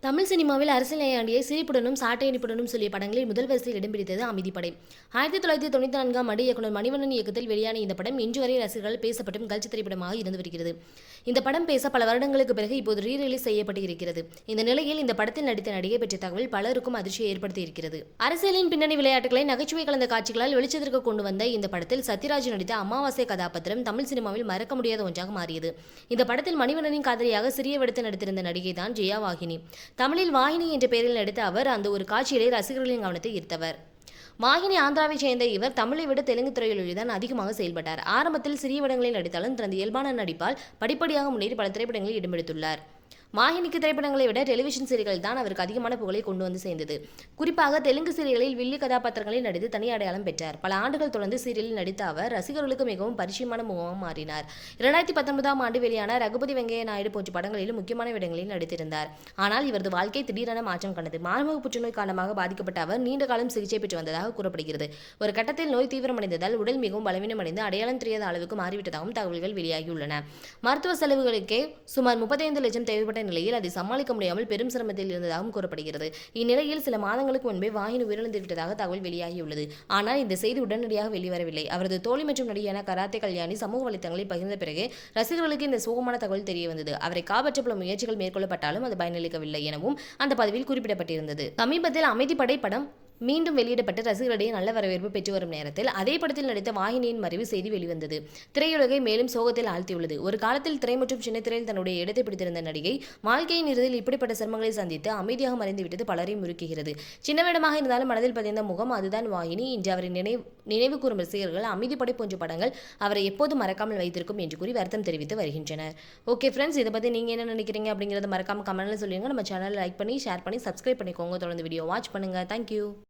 தமிழ் சினிமாவில் அரசியல் நையாண்டியை சிரிப்புடனும் சாட்டையடிப்புடனும் சொல்லிய படங்களில் முதல் வரிசையில் இடம் பிடித்தது அமைதிப்படை. 1994ஆம் ஆண்டு இயக்குனர் மணிவண்ணன் இயக்கத்தில் வெளியான இந்த படம் இன்று வரை ரசிகர்கள் பேசப்படும் கல்வி திரைப்படமாக இருந்து வருகிறது. இந்த படம் பேச பல வருடங்களுக்கு பிறகு இப்போது ரீரிலீஸ் செய்யப்பட்டு இருக்கிறது. இந்த நிலையில் இந்த படத்தில் நடித்த நடிகை பற்றிய தகவல் பலருக்கும் அதிர்ச்சியை ஏற்படுத்தி இருக்கிறது. அரசியலின் பின்னணி விளையாட்டுகளை நகைச்சுவை கலந்த காட்சிகளால் வெளிச்சத்திற்கு கொண்டு வந்த இந்த படத்தில் சத்யராஜ் நடித்த அமாவாசை கதாபாத்திரம் தமிழ் சினிமாவில் மறக்க முடியாத ஒன்றாக மாறியது. இந்த படத்தில் மணிவண்ணனின் காதலியாக சிறிய வெடுத்து நடித்திருந்த நடிகை தான் ஜெயா வாகினி. தமிழில் வாகினி என்ற பெயரில் நடித்த அவர் அந்த ஒரு காட்சியிலே ரசிகர்களின் கவனத்தை ஈர்த்தவர். வாகினி ஆந்திராவைச் சேர்ந்த இவர் தமிழை விட தெலுங்கு துறையில் தான் அதிகமாக செயல்பட்டார். ஆரம்பத்தில் சிறிய இடங்களில் நடித்தாலும் தனது இயல்பான நடிப்பால் படிப்படியாக முன்னேறி பல திரைப்படங்களில் இடம்பெடுத்துள்ளார். வாகினிக்கு திரைப்படங்களை விட டெலிவிஷன் சீரியல்கள் தான் அவருக்கு அதிகமான புகழை கொண்டு வந்து சேர்ந்தது. குறிப்பாக தெலுங்கு சீரியல்களில் வில்லி கதாபாத்திரங்களில் நடித்து தனி அடையாளம் பெற்றார். பல ஆண்டுகள் தொடர்ந்து சீரியலில் நடித்த அவர் ரசிகர்களுக்கு மிகவும் பரிச்சயமான முகமாக மாறினார். 2019ஆம் ஆண்டு வெளியான ரகுபதி வெங்கையா நாயுடு போன்ற படங்களிலும் முக்கியமான இடங்களில் நடித்திருந்தார். ஆனால் இவரது வாழ்க்கை திடீரென மாற்றம் கண்டது. மார்பக புற்றுநோய் காரணமாக பாதிக்கப்பட்ட அவர் நீண்ட காலம் சிகிச்சை பெற்று வந்ததாக கூறப்படுகிறது. ஒரு கட்டத்தில் நோய் தீவிரமடைந்ததால் உடல் மிகவும் பலவீனமடைந்து அடையாளம் தெரியாத அளவுக்கு மாறிவிட்டதாகவும் தகவல்கள் வெளியாகியுள்ளன. மருத்துவ செலவுகளுக்கே சுமார் 35 லட்சம் தேவைப்பட்ட நிலையில் அதை சமாளிக்க முடியாமல் பெரும் சிரமத்தில் இருந்ததாகவும் கூறப்படுகிறது. இந்நிலையில் சில மாதங்களுக்கு முன்பே வாகினி உயிரிழந்துவிட்டதாக தகவல் வெளியாகியுள்ளது. ஆனால் இந்த செய்தி உடனடியாக வெளிவரவில்லை. அவரது தோழி மற்றும் நடிகையான கராத்தே கல்யாணி சமூக வலைத்தளங்களில் பகிர்ந்த பிறகு ரசிகர்களுக்கு இந்த சோகமான தகவல் தெரிய வந்தது. அவரை காப்பாற்ற பல முயற்சிகள் மேற்கொள்ளப்பட்டாலும் அது பயனளிக்கவில்லை எனவும் அந்த பதிவில் குறிப்பிடப்பட்டிருந்தது. சமீபத்தில் அமைதிப்படை படம் மீண்டும் வெளியிடப்பட்டு ரசிகர்களிடையே நல்ல வரவேற்பு பெற்று வரும் நேரத்தில் அதே படத்தில் நடித்த வாகினியின் மறைவு செய்தி வெளிவந்தது. திரையுலகை மேலும் சோகத்தில் ஆழ்த்தியுள்ளது. ஒரு காலத்தில் திரை மற்றும் சின்ன திரையில் தன்னுடைய இடத்தை பிடித்திருந்த நடிகை வாழ்க்கையின் இறுதியில் இப்படிப்பட்ட சிரமங்களை சந்தித்து அமைதியாக மறைந்துவிட்டது பலரையும் முறுக்குகிறது. சின்ன வேடமாக இருந்தாலும் மனதில் பதிந்த முகம் அதுதான் வாகினி. இன்று அவரின் நினைவு கூறும் ரசிகர்கள் அமைதிப்படை போன்ற படங்கள் அவரை எப்போதும் மறக்காமல் வைத்திருக்கும் என்று கூறி வருத்தம் தெரிவித்து வருகின்றனர். ஓகே ஃப்ரெண்ட்ஸ், இதை பற்றி நீங்கள் என்ன நினைக்கிறீங்க அப்படிங்கிறத மறக்காம கமெண்ட்ல சொல்லுங்க. நம்ம சேனலை லைக் பண்ணி ஷேர் பண்ணி சப்ஸ்கிரைப் பண்ணிக்கோங்க. தொடர்ந்து வீடியோ வாட்ச் பண்ணுங்க. தேங்க்யூ.